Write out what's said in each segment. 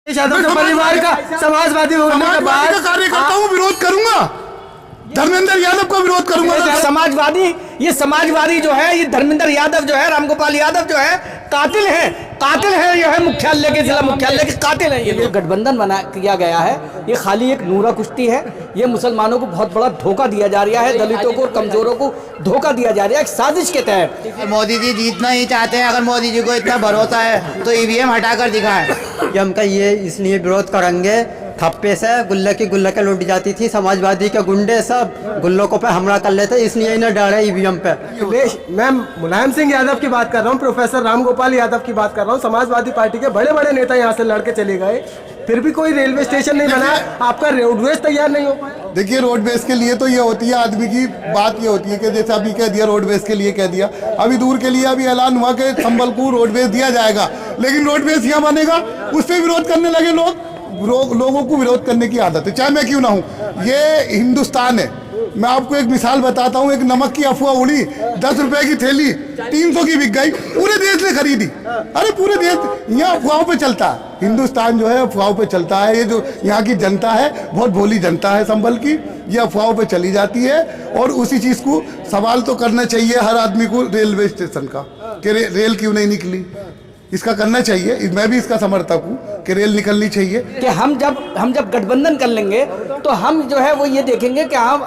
यादव के परिवार का समाजवादी होने के बाद कार्यकर्ता हूँ, विरोध करूंगा। धर्मेंद्र यादव को विरोध करूंगा। समाजवादी जो है, ये धर्मेंद्र यादव जो है, रामगोपाल यादव जो है कातिल है, यह है मुख्यालय के, जिला मुख्यालय के कातिल है। ये जो गठबंधन बना किया गया है, ये खाली एक नूरा कुश्ती है। ये मुसलमानों को बहुत बड़ा धोखा दिया जा रहा है, दलितों को और कमजोरों को धोखा दिया जा रहा है, एक साजिश के तहत। मोदी जी जीतना ही चाहते हैं। अगर मोदी जी को इतना भरोसा है तो ईवीएम हटाकर दिखाएं। कि हम का ये इसलिए विरोध करेंगे, थप्पे से गुल्ले की लूट जाती थी, समाजवादी के गुंडे सब गुल्लों को पे हमला कर लेते, इसलिए इन्हें डर है ईवीएम पे। मैं मुलायम सिंह यादव की बात कर रहा हूँ, प्रोफेसर रामगोपाल यादव की बात कर रहा हूँ। समाजवादी पार्टी के बड़े बड़े नेता यहाँ से लड़के चले गए, फिर भी कोई रेलवे स्टेशन नहीं बना, आपका रोडवेज तैयार नहीं हो पाया। देखिए, रोडवेज के लिए तो ये होती है, आदमी की बात ये होती है कि जैसे अभी कह दिया रोडवेज के लिए कह दिया, अभी दूर के लिए अभी ऐलान हुआ कि संबल को रोडवेज दिया जाएगा, लेकिन रोडवेज यहाँ बनेगा, उस पर विरोध करने लगे लोगों को विरोध करने की आदत है, चाहे मैं क्यों ना हूँ। ये हिंदुस्तान है। मैं आपको एक मिसाल बताता हूँ। एक नमक की अफवाह उड़ी, 10 रुपए की थैली 300 की बिक गई, पूरे देश ने खरीदी। अरे पूरे देश यहाँ अफवाहों पे चलता है। हिंदुस्तान जो है अफवाहों पे चलता है। ये जो यहाँ की जनता है, बहुत भोली जनता है संभल की, ये अफवाहों पे चली जाती है। और उसी चीज़ को सवाल तो करना चाहिए हर आदमी को रेलवे स्टेशन का, कि रेल क्यों नहीं निकली, इसका करना चाहिए। मैं भी इसका समर्थक हूँ कि रेल निकलनी चाहिए। कि हम जब गठबंधन कर लेंगे तो हम जो है वो ये देखेंगे कि हम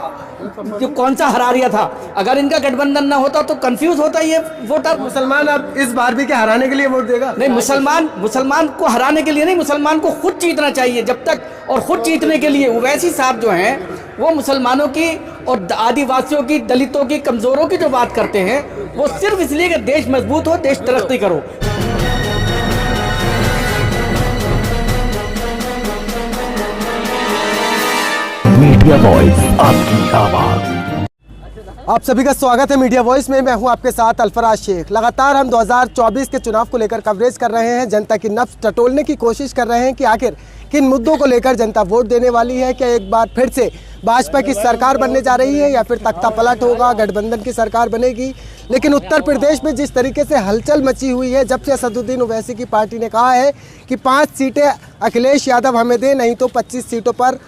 जो कौन सा हरा रिया था। अगर इनका गठबंधन ना होता तो कंफ्यूज होता ये वोटर। मुसलमान अब इस बार भी क्या हराने के लिए वोट देगा? नहीं, मुसलमान को हराने के लिए नहीं, मुसलमान को खुद जीतना चाहिए जब तक। और खुद जीतने के लिए ओवैसी साहब जो हैं वो मुसलमानों की और आदिवासियों की, दलितों की, कमजोरों की जो बात करते हैं, वो सिर्फ इसलिए कि देश मजबूत हो, देश तरक्की करो। मीडिया वॉइस, आपकी आवाज। आप सभी का स्वागत है मीडिया वॉइस में। मैं हूं आपके साथ अल्फराज शेख। लगातार हम 2024 के चुनाव को लेकर कवरेज कर रहे हैं, जनता की नब्ज टटोलने की कोशिश कर रहे हैं कि आखिर किन मुद्दों को लेकर जनता वोट देने वाली है। क्या एक बार फिर से भाजपा की सरकार बनने जा रही है या फिर तख्ता पलट होगा, गठबंधन की सरकार बनेगी। लेकिन उत्तर प्रदेश में जिस तरीके से हलचल मची हुई है, जब से असदुद्दीन ओवैसी की पार्टी ने कहा है कि 5 सीटें अखिलेश यादव हमें दें, नहीं तो 25 सीटों पर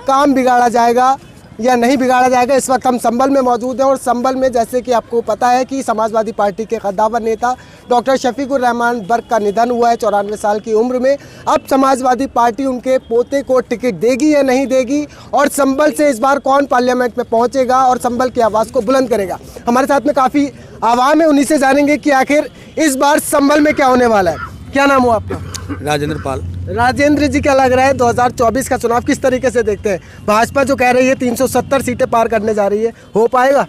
काम बिगाड़ा जाएगा या नहीं बिगाड़ा जाएगा। इस वक्त हम संभल में मौजूद हैं और संभल में जैसे कि आपको पता है कि समाजवादी पार्टी के कद्दावर नेता डॉक्टर शफीकुर रहमान बर्क का निधन हुआ है 94 साल की उम्र में। अब समाजवादी पार्टी उनके पोते को टिकट देगी या नहीं देगी, और संभल से इस बार कौन पार्लियामेंट में पहुंचेगा और संभल की आवाज़ को बुलंद करेगा। हमारे साथ में काफ़ी आवाम है, उन्हीं से जानेंगे कि आखिर इस बार संभल में क्या होने वाला है। क्या नाम हो आपका? राजेंद्र पाल। राजेंद्र जी, क्या लग रहा है 2024 का चुनाव किस तरीके से देखते हैं? भाजपा जो कह रही है 370 सीटें पार करने जा रही है, हो पाएगा?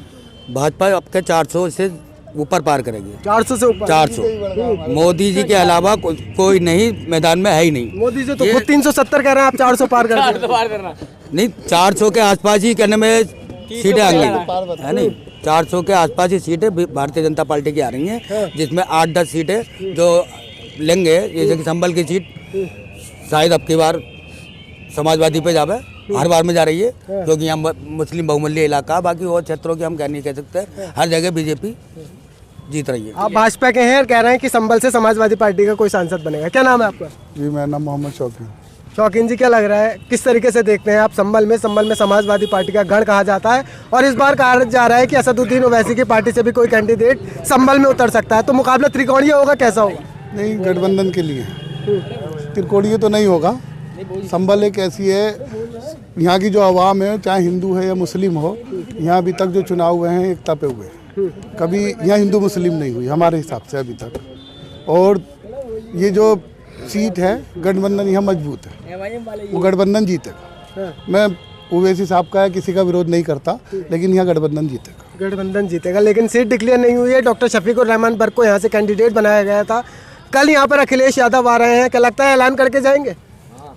भाजपा आपके 400 से ऊपर पार करेगी। 400 से ऊपर? 400। मोदी जी के अलावा कोई नहीं मैदान में है ही नहीं। मोदी जी तो खुद 370 कह रहे हैं, आप 400 पार कर नहीं, 400 के आसपास ही कहने में सीटें आएंगी, है नहीं। 400 के आसपास ही सीटें भारतीय जनता पार्टी की आ रही हैं, जिसमें 8-10 सीटें जो लेंगे, जैसे कि संभल की सीट शायद अब की बार समाजवादी पे जावे, हर बार में जा रही है, क्योंकि यहाँ मुस्लिम बहुमूल्य इलाका। बाकी और क्षेत्रों की हम नहीं कह सकते, हर जगह बीजेपी जीत रही है। आप भाजपा के हैं, कह रहे हैं कि संभल से समाजवादी पार्टी का कोई सांसद बनेगा। क्या नाम है आपका? जी, मेरा नाम मोहम्मद शौकीन। शौकीन जी, क्या लग रहा है, किस तरीके से देखते हैं आप संभल में समाजवादी पार्टी का गढ़ कहा जाता है, और इस बार कहा जा रहा है कि असदुद्दीन ओवैसी की पार्टी से भी कोई कैंडिडेट संभल में उतर सकता है, तो मुकाबला त्रिकोणीय होगा, कैसा होगा? नहीं, गठबंधन के लिए त्रिकोणीय तो नहीं होगा। संभल एक ऐसी है, यहाँ की जो आवाम है, चाहे हिंदू है या मुस्लिम हो, यहाँ अभी तक जो चुनाव हुए हैं एकता पे हुए हैं, कभी यहाँ हिंदू मुस्लिम नहीं हुई हमारे हिसाब से अभी तक। और ये जो सीट है गठबंधन यहाँ मजबूत है, वो गठबंधन जीतेगा। मैं ओवैसी साहब का किसी का विरोध नहीं करता, लेकिन यहाँ गठबंधन जीतेगा। गठबंधन जीतेगा, लेकिन सीट डिक्लेयर नहीं हुई है। डॉक्टर शफीकुर रहमान बर्क को यहाँ से कैंडिडेट बनाया गया था, कल यहाँ पर अखिलेश यादव आ रहे हैं, क्या लगता है ऐलान करके जाएंगे?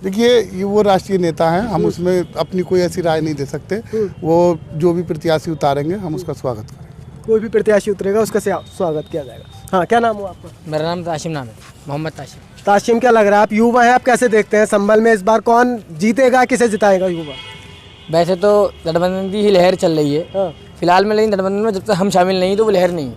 देखिए, ये वो राष्ट्रीय नेता हैं, हम उसमें अपनी कोई ऐसी राय नहीं दे सकते। वो जो भी प्रत्याशी उतारेंगे हम उसका स्वागत करेंगे। कोई भी प्रत्याशी उतरेगा उसका स्वागत किया जाएगा। हाँ, क्या नाम हो आपका? मेरा नाम ताशिम नाम है, मोहम्मद ताशिम। ताशिम, क्या लग रहा है, आप युवा हैं, आप कैसे देखते हैं संभल में इस बार कौन जीतेगा, किसे जिताएगा युवा? वैसे तो गठबंधन की ही लहर चल रही है फिलहाल में, लेकिन गठबंधन में जब तक हम शामिल नहीं तो वो लहर नहीं।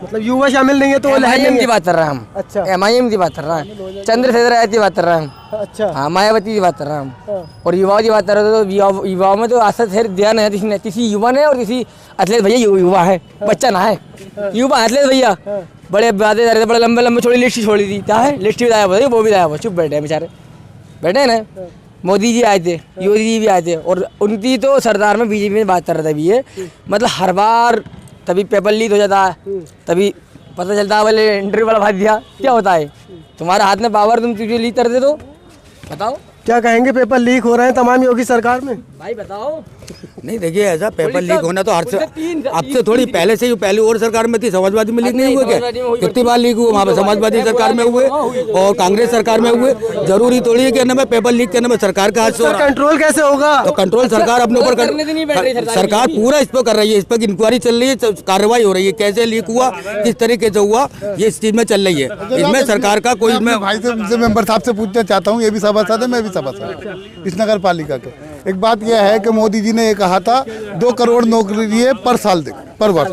मतलब युवा शामिल नहीं है तो वो लहर MIM नहीं की है। बात कर रहा है हम। अच्छा। MIM की बात कर रहा है, चंद्रशेखर आजाद की बात कर रहा है हम। अच्छा। हाँ, मायावती की बात कर रहा है हम। और युवाओं की बात कर रहे हो तो युवाओं में तो आशा से ध्यान है, किसी युवा ने और किसी अखिलेश भैया युवा है, बच्चा ना है, युवा अखिलेश भैया बड़े वादे जा रहे थे, बड़े लंबे लंबे छोड़ी लिस्ट छोड़ी थी, क्या है लिस्ट भी आया वो भी आया हुआ, चुप बैठे हैं बेचारे, बैठे हैं ना। मोदी जी आए थे, योगी जी भी आए थे, और उनकी तो सरदार में बीजेपी में बात कर रहा था अभी ये, मतलब हर बार तभी पेपर लीक हो जाता है, तभी पता चलता है बोले इंटरव्यू वाला भाग दिया, क्या होता है तुम्हारे हाथ में पावर, तुम चीजें लीक कर दे तो बताओ क्या कहेंगे, पेपर लीक हो रहे हैं तमाम योगी सरकार में? भाई बताओ। नहीं देखिए, ऐसा पेपर लीक होना तो हर से अब से थोड़ी पहले से ही, पहली और सरकार में थी, समाजवादी में लीक नहीं हुए क्या? कितनी बार लीक हुए वहाँ पे, समाजवादी सरकार में हुए और कांग्रेस सरकार में हुए। जरूरी थोड़ी है कि ना पेपर लीक करने में सरकार का हाथ से हो रहा है। कंट्रोल कैसे होगा? तो कंट्रोल सरकार अपने ऊपर सरकार पूरा इस पर कर रही है, इस पर इंक्वायरी चल रही है, कार्रवाई हो रही है, कैसे लीक हुआ, किस तरीके से हुआ, ये इस चीज में चल रही है। इसमें सरकार का कोई, मैं भाई से मेंबर साहब से पूछना चाहता हूँ, ये भी सभासद है, मैं भी सभासद इस नगर पालिका के। एक बात यह है कि मोदी जी ने ये कहा था 2 करोड़ नौकरी दिए पर साल दे, पर वर्ष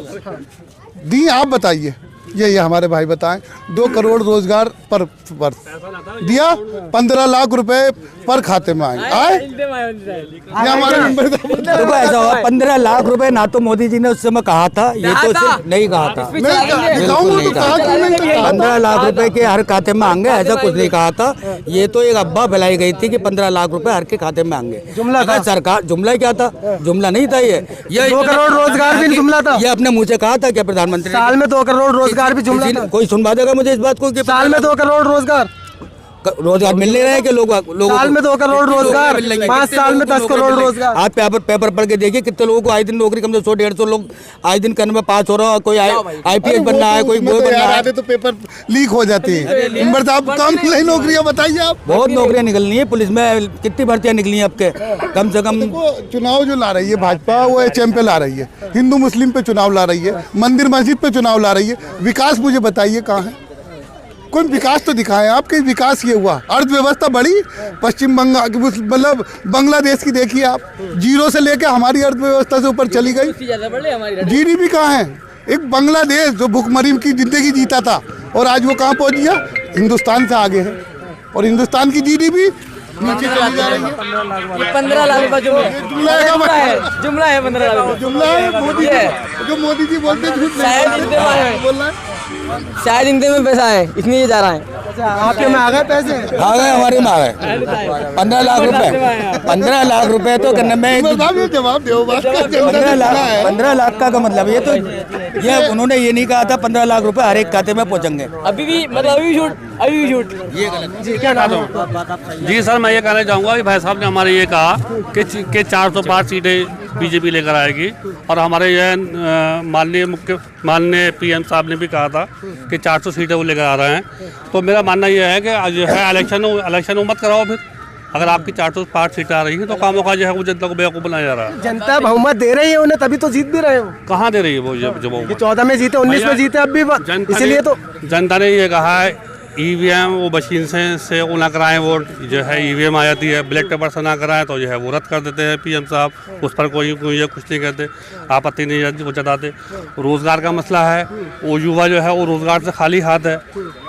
दी, आप बताइए, ये हमारे भाई बताएं, 2 करोड़ रोजगार पर वर्ष दिया, 15 लाख रुपए पर खाते में आए ये हमारे मेंबर साहब बताएं। देखो ऐसा हुआ, 15 लाख रुपए ना तो मोदी जी ने उस समय कहा था, ये तो सिर्फ नहीं कहा था, बिल्कुल नहीं कहा। 15 लाख रुपए के हर खाते में आएंगे ऐसा कुछ नहीं कहा था, ये तो एक अफवाह फैलाई गई थी कि 15 लाख रुपए हर के खाते में आएंगे। जुमला था सरकार, जुमला क्या था, जुमला नहीं था ये 2 करोड़ रोजगार भी जुमला था, ये अपने मुँह से कहा था क्या प्रधानमंत्री ने? साल में 2 करोड़ रोजगार भी जुमला था। कोई सुनवा देगा मुझे इस बात को कि साल में 2 करोड़ रोजगार मिल नहीं रहे हैं कि लोग साल में 2 करोड़ रोजगार, 5 साल में 10 करोड़ रोजगार। आप पेपर पढ़ के देखिए कितने लोगों को आए दिन नौकरी, कम से 100-150 लोग आए दिन करने में पास हो रहा है, कोई IPS बनना है, कोई वो बनना है, तो पेपर लीक हो जाती है। मेंबर साहब कम नहीं नौकरियां बताइए आप। बहुत नौकरियां निकलनी है, पुलिस में कितनी भर्तियां निकली हैं आपके, कम से कम। वो चुनाव जो ला रही है भाजपा, वो HM पे ला रही है, हिंदू मुस्लिम पे चुनाव ला रही है, मंदिर मस्जिद पे चुनाव ला रही है। विकास मुझे बताइए कहाँ है, कोई विकास तो दिखाएं आप, कहीं विकास ये हुआ? अर्थव्यवस्था बढ़ी, पश्चिम बंगाल मतलब बांग्लादेश की देखिए आप, 0 से लेकर हमारी अर्थव्यवस्था से ऊपर चली गई। GDP कहाँ है? एक बांग्लादेश जो भूखमरी की जिंदगी जीता था और आज वो कहाँ पहुँच गया, हिंदुस्तान से आगे है, और हिंदुस्तान की GDP नीचे चली जा रही है। 15 लाख का जुमला है, जुमला है 15 लाख, जुमला है मोदी जी, जो मोदी जी बोलते हैं झूठ नहीं बोल रहा है। शायद इनके में पैसा है इसलिए ये जा रहा है। अच्छा, आपके में आ गए पैसे? आ गए, हमारे में आ गए 15 लाख रुपए। 15 लाख रुपए तो करने में जवाब दो, 15 लाख का मतलब ये तो, ये उन्होंने ये नहीं कहा था 15 लाख रुपए हर एक खाते में पहुंचेंगे। अभी भी मतलब अभी भी झूठ ये गलत। जी क्या नाम है? जी सर, मैं ये कहना चाहूँगा कि भाई साहब ने हमारे ये कहा कि 405 सीटें बीजेपी लेकर आएगी, और हमारे यह माननीय PM साहब ने भी कहा था कि 400 सीटें वो लेकर आ रहे हैं। तो मेरा मानना यह है कि जो है इलेक्शन मत कराओ फिर, अगर आपकी 405 सीटें आ रही हैं तो कामों का जो है वो जनता को बेवकूफ़ बनाया जा रहा है। जनता बहुमत दे रही है उन्हें, तभी तो जीत भी रहे हो। कहाँ दे रही है वो जब 14 में जीते, 19 में जीते, अब भी इसलिए तो जनता ने ये कहा है EVM वो मशीन से वो ना कराएं, वोट जो है EVM आ जाती है, ब्लैक पेपर से ना कराएं तो जो है वो रद्द कर देते हैं PM साहब, उस पर कोई कुछ नहीं करते, आपत्ति नहीं जताते। रोज़गार का मसला है, वो युवा जो है वो रोज़गार से खाली हाथ है।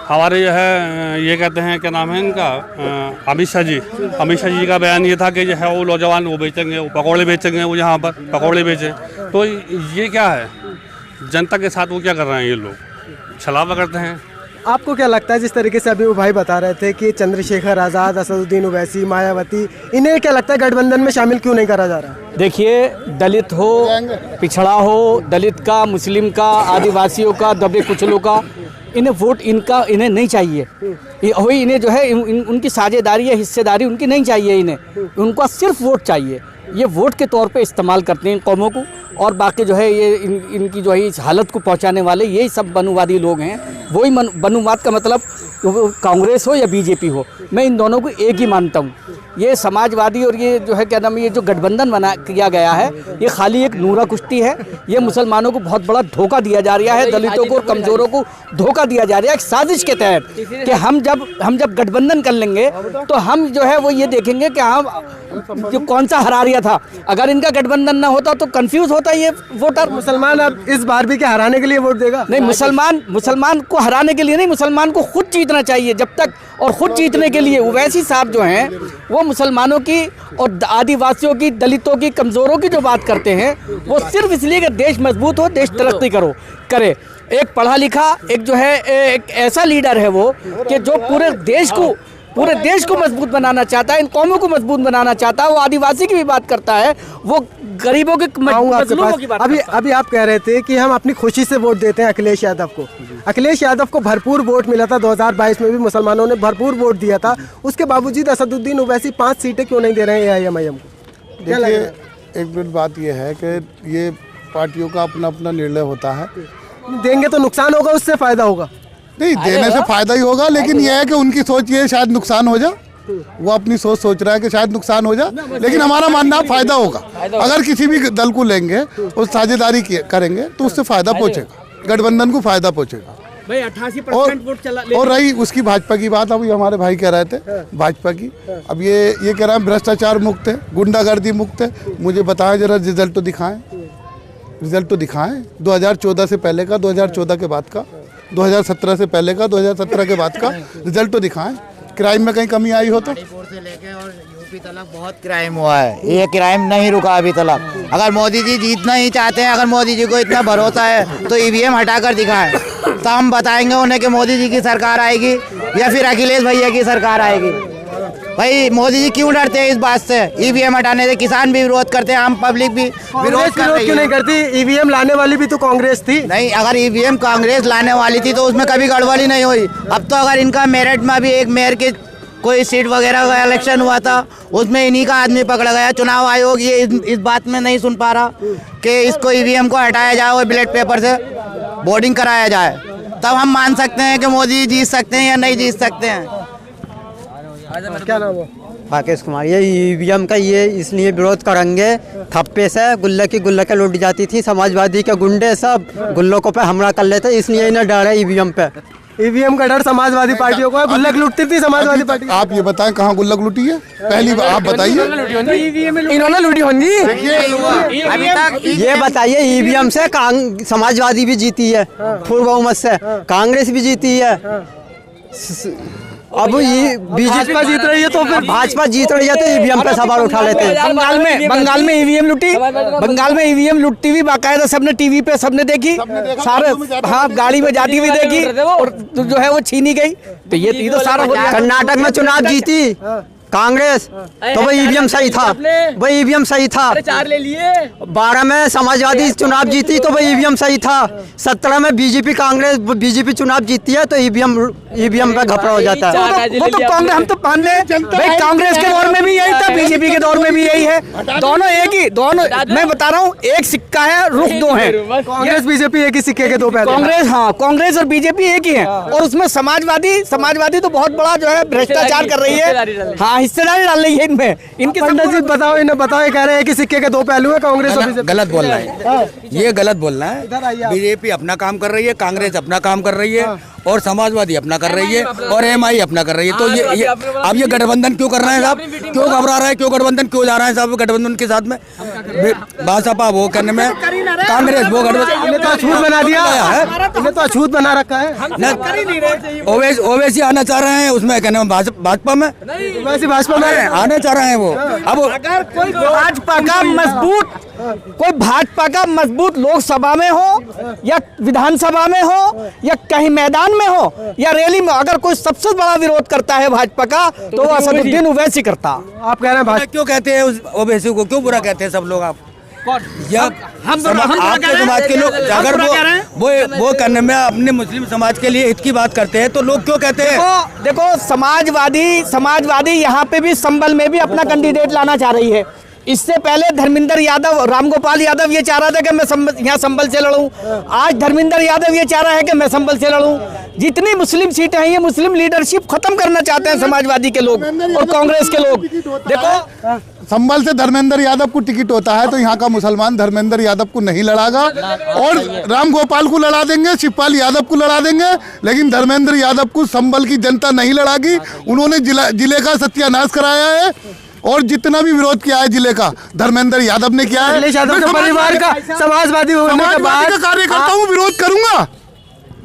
हमारे जो है ये कहते हैं क्या नाम है इनका, अमित शाह जी का बयान ये था कि जो है वो नौजवान वो बेचेंगे, वो पकौड़े बेचेंगे, वो यहाँ पर पकौड़े बेचें। तो ये क्या है, जनता के साथ वो क्या कर रहे हैं, ये लोग छलावा करते हैं। आपको क्या लगता है, जिस तरीके से अभी वो भाई बता रहे थे कि चंद्रशेखर आज़ाद, असदुद्दीन ओवैसी, मायावती, इन्हें क्या लगता है गठबंधन में शामिल क्यों नहीं करा जा रहा? देखिए, दलित हो, पिछड़ा हो, दलित का, मुस्लिम का, आदिवासियों का, दबे कुचलों का, इन्हें वोट इन्हें नहीं चाहिए। वही इन्हें जो है उनकी साझेदारी या हिस्सेदारी उनकी नहीं चाहिए, इन्हें उनका सिर्फ वोट चाहिए। ये वोट के तौर पे इस्तेमाल करते हैं इन कौमों को, और बाकी जो है ये इनकी जो है इस हालत को पहुंचाने वाले यही सब बनुवादी लोग हैं। वही बनुवाद का मतलब कांग्रेस हो या बीजेपी हो, मैं इन दोनों को एक ही मानता हूँ। ये समाजवादी और ये जो है क्या नाम, ये जो गठबंधन किया गया है, ये खाली एक नूरा कुश्ती है। ये मुसलमानों को बहुत बड़ा धोखा दिया जा रहा है, दलितों को और कमज़ोरों को धोखा दिया जा रहा है एक साजिश के तहत, कि हम जब गठबंधन कर लेंगे तो हम जो है वो ये देखेंगे कि हम जो कौन सा हरा रहा था। अगर इनका गठबंधन ना होता तो कंफ्यूज होता होता है ये वोटर। मुसलमान अब इस बार भी क्या हराने के लिए वोट देगा? नहीं, मुसलमान को हराने के लिए नहीं, मुसलमान को खुद जीतना चाहिए जब तक, और खुद जीतने के लिए ओवैसी साहब जो हैं वो मुसलमानों की और आदिवासियों की, दलितों की, कमज़ोरों की जो बात करते हैं वो सिर्फ इसलिए कि देश मजबूत हो, देश तरक्की करे। एक पढ़ा लिखा, एक जो है एक ऐसा लीडर है वो कि जो पूरे देश को मजबूत बनाना चाहता है, इन कौमों को मजबूत बनाना चाहता है। वो आदिवासी की भी बात करता है, वो गरीबों के मजलूमों की बात अभी अभी आप कह रहे थे कि हम अपनी खुशी से वोट देते हैं अखिलेश यादव को। अखिलेश यादव को भरपूर वोट मिला था, 2022 में भी मुसलमानों ने भरपूर वोट दिया था। उसके बावजूद असदुद्दीन ओवैसी 5 सीटें क्यों नहीं दे रहे हैं AIMIM को? देखिए, एक मिनट बात यह है कि ये पार्टियों का अपना अपना निर्णय होता है। देंगे तो नुकसान होगा, उससे फायदा होगा? नहीं, देने से फायदा ही होगा, लेकिन यह है कि उनकी सोच ये शायद नुकसान हो जाए। वो अपनी सोच रहा है कि शायद नुकसान हो जाए, लेकिन हमारा मानना फायदा होगा। अगर किसी भी दल को लेंगे और साझेदारी करेंगे तो उससे फायदा पहुंचेगा, गठबंधन को फायदा पहुंचेगा। भाई 88% वोट चला। और रही उसकी भाजपा की बात, अभी हमारे भाई कह रहे थे भाजपा की, अब ये कह रहा है भ्रष्टाचार मुक्त है, गुंडागर्दी मुक्त है। मुझे बताएं जरा, रिजल्ट तो दिखाएं, 2014 से पहले का, 2014 के बाद का, 2017 से पहले का, 2017 के बाद का रिजल्ट तो दिखाएं। क्राइम में कहीं कमी आई हो तो? मणिपुर से लेके और यूपी तक बहुत क्राइम हुआ है, ये क्राइम नहीं रुका अभी तक। अगर मोदी जी जीतना ही चाहते हैं, अगर मोदी जी को इतना भरोसा है तो EVM हटाकर दिखाएं, तो हम बताएंगे उन्हें कि मोदी जी की सरकार आएगी या फिर अखिलेश भैया की सरकार आएगी। भाई मोदी जी क्यों डरते हैं इस बात से? EVM हटाने से किसान भी विरोध करते हैं, आम पब्लिक भी विरोध कर रही है। क्यों नहीं करती? EVM लाने वाली भी तो कांग्रेस थी। नहीं, अगर EVM कांग्रेस लाने वाली थी तो उसमें कभी गड़बड़ी नहीं हुई। अब तो अगर इनका मेरठ में भी एक मेयर की कोई सीट वगैरह का इलेक्शन हुआ था, उसमें इन्हीं का आदमी पकड़ा गया। चुनाव आयोग ये इस बात में नहीं सुन पा रहा कि इसको EVM को हटाया जाए और बैलेट पेपर से वोटिंग कराया जाए, तब हम मान सकते हैं कि मोदी जी जीत सकते हैं या नहीं जीत सकते हैं। क्या नाम है? राकेश कुमार। ये EVM का ये इसलिए विरोध करेंगे, थप्पे से गुल्लक लूट जाती थी, समाजवादी के गुंडे सब गुल्लकों पे हमला कर लेते, इसलिए इन्हें डर है EVM पे। EVM का डर समाजवादी पार्टियों को है, गुल्लक लूटती थी समाजवादी पार्टी। आप ये बताएं कहाँ गुल्लक लूटी है? पहली बार आप बताइए। इन्होंने लूटी होंगी। अभी तक ये बताइए, EVM से समाजवादी भी जीती है, पूर्व बहुमत से कांग्रेस भी जीती है। अब ये भाजपा जीत रही है तो फिर भाजपा जीत रही है तो EVM पे सवाल उठा लेते हैं। बंगाल में EVM लूटी, बंगाल में EVM लूटती हुई बाकायदा सबने टीवी पे सबने देखी, सारे हाँ गाड़ी में जाती हुई देखी, और जो है वो छीनी गई। तो ये तो सारा कर्नाटक में चुनाव जीती कांग्रेस, तो वही EVM सही था, वही EVM सही था। 4 ले लिए। 12 में समाजवादी चुनाव जीती तो वही EVM सही था। 17 में बीजेपी चुनाव जीतती है तो EVM पे घपला हो जाता है। वो तो कांग्रेस, हम तो मानते हैं भाई, कांग्रेस के दौर में भी यही था, बीजेपी के दौर में भी यही है। दोनों एक ही, दोनों मैं बता रहा हूँ, एक सिक्का है, रुख दो हैं। कांग्रेस बीजेपी एक ही सिक्के के दो पहलू। कांग्रेस, हाँ कांग्रेस और बीजेपी एक ही है, और उसमें समाजवादी तो बहुत बड़ा जो है भ्रष्टाचार कर रही है, हाँ हिस्सेदारी डाल रही है इनमें। इनके पंडित जी बताओ, इन्हें बताओ, कह रहे हैं कि सिक्के के दो पहलू है, कांग्रेस और बीजेपी। गलत बोल रहा है, ये गलत बोल रहा है। बीजेपी अपना काम कर रही है, कांग्रेस अपना काम कर रही है, और समाजवादी अपना कर रही है, और MI अपना कर रही है। तो ये अब ये गठबंधन क्यों कर रहे हैं साहब? क्यों घबरा रहा है? क्यों गठबंधन क्यों जा रहा है साहब गठबंधन के साथ में? भाजपा वो करने में, कांग्रेस वो गठबंधन। इन्हें तो अछूत बना दिया है, इन्हें तो अछूत बना रखा है। ओवैसी आना चाह रहे हैं उसमें, कहने में भाजपा में, वैसे भाजपा में आने चाह रहे हैं वो। अब अगर कोई भाजपा का मजबूत लोकसभा में हो या विधानसभा में हो या कहीं मैदान में हो या रैली में, अगर कोई सबसे बड़ा विरोध करता है भाजपा का तो वो असदुद्दीन ओवैसी करता। आप कह रहे हैं भाजपा क्यों कहते हैं उस ओवैसी को, क्यों बुरा कहते हैं सब लोग? आप आपके समाज के लोग अगर वो करने में अपने मुस्लिम समाज के लिए हित की बात करते हैं तो लोग क्यों कहते हैं? देखो समाजवादी यहाँ पे भी संबल में भी अपना कैंडिडेट लाना चाह रही है। इससे पहले धर्मेंद्र यादव, रामगोपाल यादव ये चाह रहा था कि मैं यहाँ संबल से लड़ूं। आज धर्मेंद्र यादव ये चाह रहा है कि मैं संबल से लड़ूं। जितनी मुस्लिम सीटें हैं, ये मुस्लिम लीडरशिप खत्म करना चाहते हैं समाजवादी के लोग और कांग्रेस के लोग। देखो संबल से धर्मेंद्र यादव को टिकट होता है तो यहाँ का मुसलमान धर्मेंद्र यादव को नहीं लड़ागा, और राम गोपाल को लड़ा देंगे, शिवपाल यादव को लड़ा देंगे, लेकिन धर्मेंद्र यादव को संबल की जनता नहीं लड़ागी। उन्होंने जिले का सत्यानाश कराया है। और जितना भी विरोध किया है जिले का धर्मेंद्र यादव ने किया है। अखिलेश यादव के परिवार का समाजवादी होने के बाद का कार्यकर्ता हूँ, विरोध करूंगा।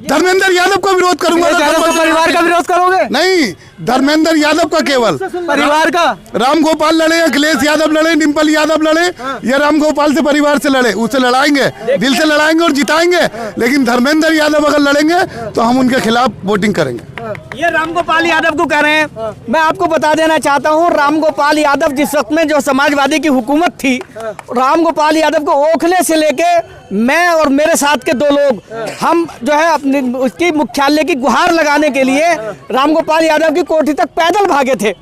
धर्मेंद्र यादव का विरोध करूंगा। यादव के परिवार का विरोध करोगे? नहीं, धर्मेंद्र यादव का केवल परिवार का। राम गोपाल लड़े, अखिलेश यादव लड़े, डिम्पल यादव लड़े या राम गोपाल से परिवार से लड़े, उससे लड़ाएंगे, दिल से लड़ाएंगे और जिताएंगे। लेकिन धर्मेंद्र यादव अगर लड़ेंगे तो हम उनके खिलाफ वोटिंग करेंगे। ये रामगोपाल यादव को कह रहे हैं। मैं आपको बता देना चाहता हूँ, रामगोपाल यादव जिस वक्त में जो समाजवादी की हुकूमत थी, रामगोपाल यादव को ओखले से लेके मैं और मेरे साथ के 2 लोग, हम जो है अपनी उसकी मुख्यालय की गुहार लगाने के लिए रामगोपाल यादव की कोठी तक पैदल भागे थे।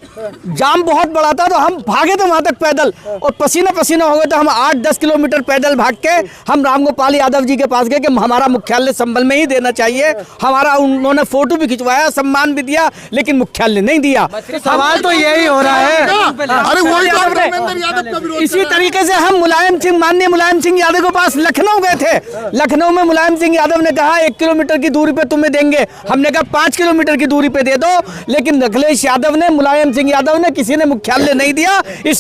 जाम बहुत बड़ा था तो हम भागे थे वहां तक पैदल, और पसीना पसीना हो गए तो हम 8-10 किलोमीटर पैदल भाग के हम रामगोपाल यादव जी के पास गए कि हमारा मुख्यालय संभल में ही देना चाहिए। हमारा उन्होंने फोटो भी खिंचवाया, सम्मान भी दिया, लेकिन मुख्यालय नहीं दिया। सवाल तो यही हो रहा है। अरे वही तो धर्मेंद्र यादव का विरोध। इसी तरीके से हम माननीय मुलायम सिंह यादव के पास लखनऊ गए थे। लखनऊ में मुलायम सिंह यादव ने कहा 1 किलोमीटर की दूरी पे तुम्हें देंगे, हमने कहा 5 किलोमीटर की दूरी पे दे दो, लेकिन अखिलेश यादव ने, मुलायम सिंह यादव ने, किसी ने मुख्यालय नहीं दिया। ये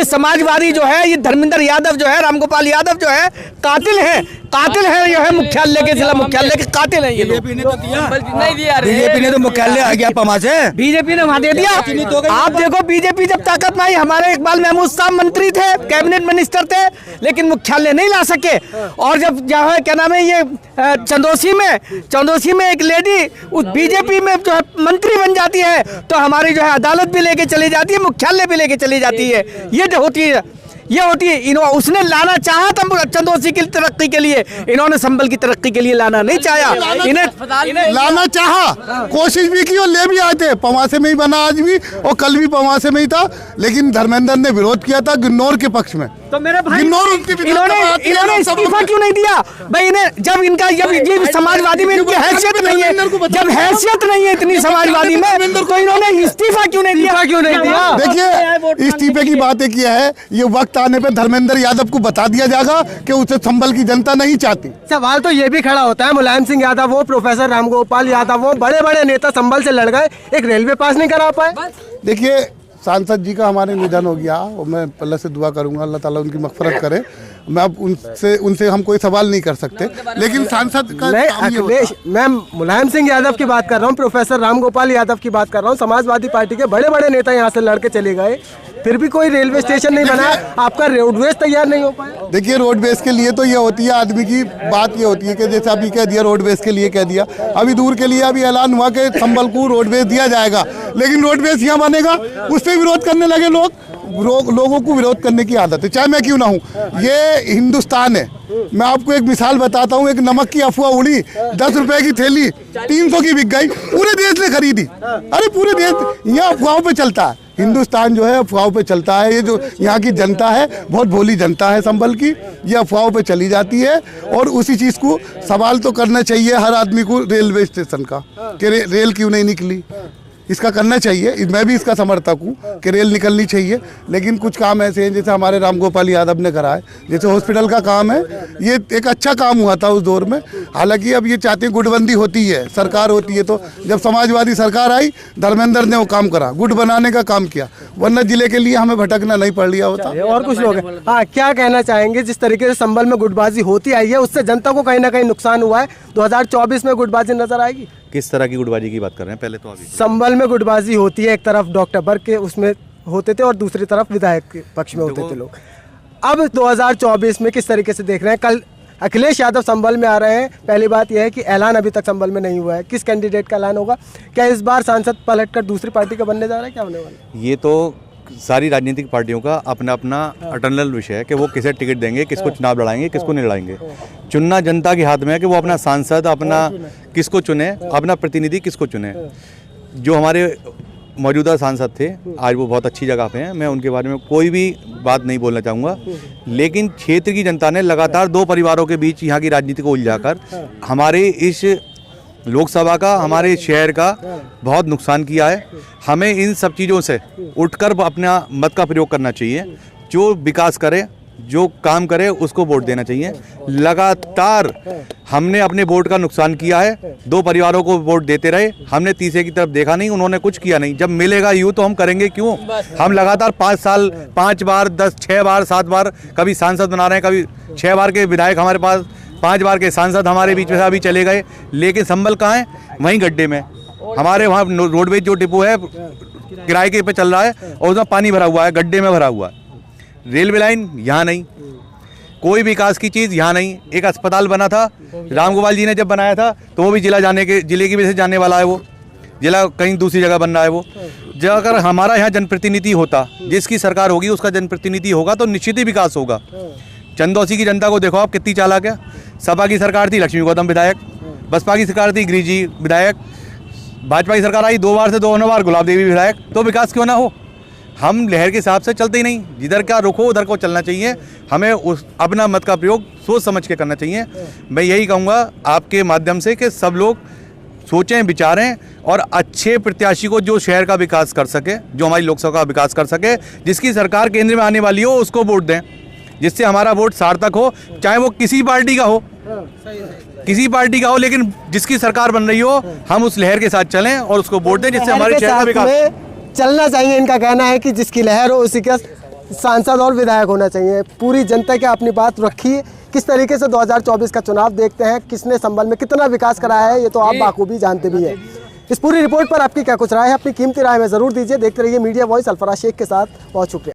समाजवादी जो है, ये धर्मेंद्र यादव जो है, रामगोपाल यादव जो है, कातिल है जो है मुख्यालय के, जिला मुख्यालय के कातिल है ये। बीजेपी ने तो दिया, नहीं दिया। बीजेपी ने तो मुख्यालय आ गया पमा से, बीजेपी ने वहां दे दिया। आप देखो, बीजेपी जब ताकत में आई, हमारे इकबाल महमूद साहब मंत्री थे, कैबिनेट मिनिस्टर थे, लेकिन मुख्यालय नहीं ला सके। और जब जो है क्या नाम है, ये चंदोसी में एक लेडी उस बीजेपी में जो है मंत्री बन जाती है, तो हमारी जो है अदालत भी लेके चली जाती है, मुख्यालय भी लेके चली जाती है। ये होती है। उसने लाना चाहा था चंदोसी की तरक्की के लिए, इन्होंने संभल की तरक्की के लिए लाना नहीं चाहा। इन्हें लाना चाहा, कोशिश भी की और ले भी आए थे। पवासे में ही बना आज भी, और कल भी पवासे में ही था, लेकिन धर्मेंद्र ने विरोध किया था गिन्नौर के पक्ष में। तो मेरे भाई इन्होंने इस्तीफा क्यों नहीं दिया भाई? इन्हें जब ये समाजवादी में इनकी हैसियत नहीं है, जब हैसियत नहीं है इतनी समाजवादी में, तो इन्होंने इस्तीफा क्यों नहीं दिया? देखिए, इस्तीफे की बात एक ये है, ये वक्त आने पे धर्मेंद्र यादव को बता दिया जाएगा कि उसे संभल की जनता नहीं चाहती। सवाल तो ये भी खड़ा होता है, मुलायम सिंह यादव हो, प्रोफेसर रामगोपाल यादव हो, बड़े बड़े नेता संभल से लड़ गए, एक रेलवे पास नहीं करा पाए। देखिए, सांसद जी का हमारे निधन हो गया, और मैं अल्लाह से दुआ करूंगा अल्लाह ताला उनकी मग़फ़िरत करे। मैं अब उनसे हम कोई सवाल नहीं कर सकते, लेकिन सांसद का अखिलेश, मैं मुलायम सिंह यादव की बात कर रहा हूँ, प्रोफेसर रामगोपाल यादव की बात कर रहा हूँ। समाजवादी पार्टी के बड़े बड़े नेता यहाँ से लड़के चले गए, फिर भी कोई रेलवे स्टेशन नहीं बना, आपका रोडवेज तैयार नहीं हो पाया। देखिए, रोडवेज के लिए तो ये होती है, आदमी की बात ये होती है कि जैसे अभी कह दिया रोडवेज के लिए कह दिया, अभी दूर के लिए अभी ऐलान हुआ कि संभल को रोडवेज दिया जाएगा, लेकिन रोडवेज यहाँ बनेगा, उस पर विरोध करने लगे लोगों को विरोध करने की आदत है, चाहे मैं क्यों ना हूँ। ये हिंदुस्तान है। मैं आपको एक मिसाल बताता हूँ, एक नमक की अफवाह उड़ी, 10 रुपए की थैली 300 की बिक गई, पूरे देश ने खरीदी। अरे पूरे देश यहाँ अफवाहों पे चलता है, हिंदुस्तान जो है अफवाहों पे चलता है। ये जो यहाँ की जनता है, बहुत भोली जनता है संभल की, ये अफवाहों पे चली जाती है। और उसी चीज़ को सवाल तो करना चाहिए हर आदमी को रेलवे स्टेशन का, कि रेल क्यों नहीं निकली, इसका करना चाहिए। मैं भी इसका समर्थक हूँ कि रेल निकलनी चाहिए, लेकिन कुछ काम ऐसे हैं जैसे हमारे रामगोपाल यादव ने करा है, जैसे हॉस्पिटल का काम है, ये एक अच्छा काम हुआ था उस दौर में। हालांकि अब ये चाहते हैं गुटबंदी होती है, सरकार होती है, तो जब समाजवादी सरकार आई, धर्मेंद्र ने वो काम करा, गुट बनाने का काम किया, वरना जिले के लिए हमें भटकना नहीं पड़ लिया होता। और कुछ लोग हैं, हाँ, क्या कहना चाहेंगे? जिस तरीके से संभल में गुटबाजी होती आई है, उससे जनता को कहीं ना कहीं नुकसान हुआ है। 2024 में गुटबाजी नजर आएगी? किस तरह की गुटबाजी की बात कर रहे हैं? पहले तो अभी संभल में गुटबाजी होती है, एक तरफ डॉक्टर बर्ग के उसमें होते थे और दूसरी तरफ विधायक के पक्ष में होते थे लोग। अब 2024 में किस तरीके से देख रहे हैं? कल अखिलेश यादव संभल में आ रहे हैं, पहली बात यह है कि ऐलान अभी तक संभल में नहीं हुआ है, किस कैंडिडेट का ऐलान होगा? क्या इस बार सांसद पलटकर दूसरी पार्टी का बनने जा रहा है? क्या होने वाला है? ये तो सारी राजनीतिक पार्टियों का अपना अपना अटर्नल विषय है कि वो किसे टिकट देंगे, किसको चुनाव लड़ाएंगे, किसको नहीं लड़ाएंगे। चुनना जनता के हाथ में है कि वो अपना सांसद अपना किसको चुने, अपना प्रतिनिधि किसको चुने। जो हमारे मौजूदा सांसद थे, आज वो बहुत अच्छी जगह पे हैं, मैं उनके बारे में कोई भी बात नहीं बोलना चाहूँगा, लेकिन क्षेत्र की जनता ने लगातार 2 परिवारों के बीच यहाँ की राजनीति को उलझाकर हमारे इस लोकसभा का, हमारे शहर का बहुत नुकसान किया है। हमें इन सब चीज़ों से उठकर अपना मत का प्रयोग करना चाहिए, जो विकास करे जो काम करे उसको वोट देना चाहिए। लगातार हमने अपने वोट का नुकसान किया है, 2 परिवारों को वोट देते रहे, हमने तीसरे की तरफ देखा नहीं, उन्होंने कुछ किया नहीं। जब मिलेगा यूँ तो हम करेंगे क्यों? हम लगातार 5 साल 5 बार 6 बार 7 बार कभी सांसद बना रहे हैं, कभी 6 बार के विधायक हमारे पास, 5 बार के सांसद हमारे बीच में अभी चले गए, लेकिन संबल कहाँ है? वहीं गड्ढे में। हमारे वहाँ रोडवेज जो डिपो है किराए के पे चल रहा है और उसमें पानी भरा हुआ है, गड्ढे में भरा हुआ है। रेलवे लाइन यहाँ नहीं, कोई विकास की चीज़ यहाँ नहीं। एक अस्पताल बना था, रामगोपाल जी ने जब बनाया था तो वो भी जिले की वजह से जाने वाला है, वो जिला कहीं दूसरी जगह बन रहा है। वो जब अगर हमारा यहाँ जनप्रतिनिधि होता, जिसकी सरकार होगी उसका जनप्रतिनिधि होगा तो निश्चित ही विकास होगा। चंदौसी की जनता को देखो आप कितनी चालाक है। सपा की सरकार थी, लक्ष्मी गौतम विधायक, बसपा की सरकार थी, गिरिजी विधायक, भाजपा की सरकार आई 2 बार से 2 बार गुलाब देवी विधायक, तो विकास क्यों ना हो? हम लहर के हिसाब से चलते ही नहीं, जिधर क्या रुख हो उधर को चलना चाहिए। हमें उस अपना मत का प्रयोग सोच समझ के करना चाहिए। मैं यही कहूँगा आपके माध्यम से कि सब लोग सोचें, विचारें और अच्छे प्रत्याशी को जो शहर का विकास कर सके, जो हमारी लोकसभा का विकास कर सके, जिसकी सरकार केंद्र में आने वाली हो उसको वोट दें, जिससे हमारा वोट सार्थक हो, चाहे वो किसी पार्टी का हो, लेकिन जिसकी सरकार बन रही हो हम उस लहर के साथ चलें और उसको वोट दें, जिससे हमारे शहर का विकास चलना चाहिए। इनका कहना है कि जिसकी लहर हो उसी का सांसद और विधायक होना चाहिए। पूरी जनता की अपनी बात रखी। किस तरीके से 2024 का चुनाव देखते हैं, किसने संबल में कितना विकास कराया है, ये तो आप बाखूबी जानते भी हैं। इस पूरी रिपोर्ट पर आपकी क्या कुछ राय है, अपनी कीमती राय में ज़रूर दीजिए। देखते रहिए मीडिया वॉइस। अल्फराज शेख के साथ बहुत शुक्रिया।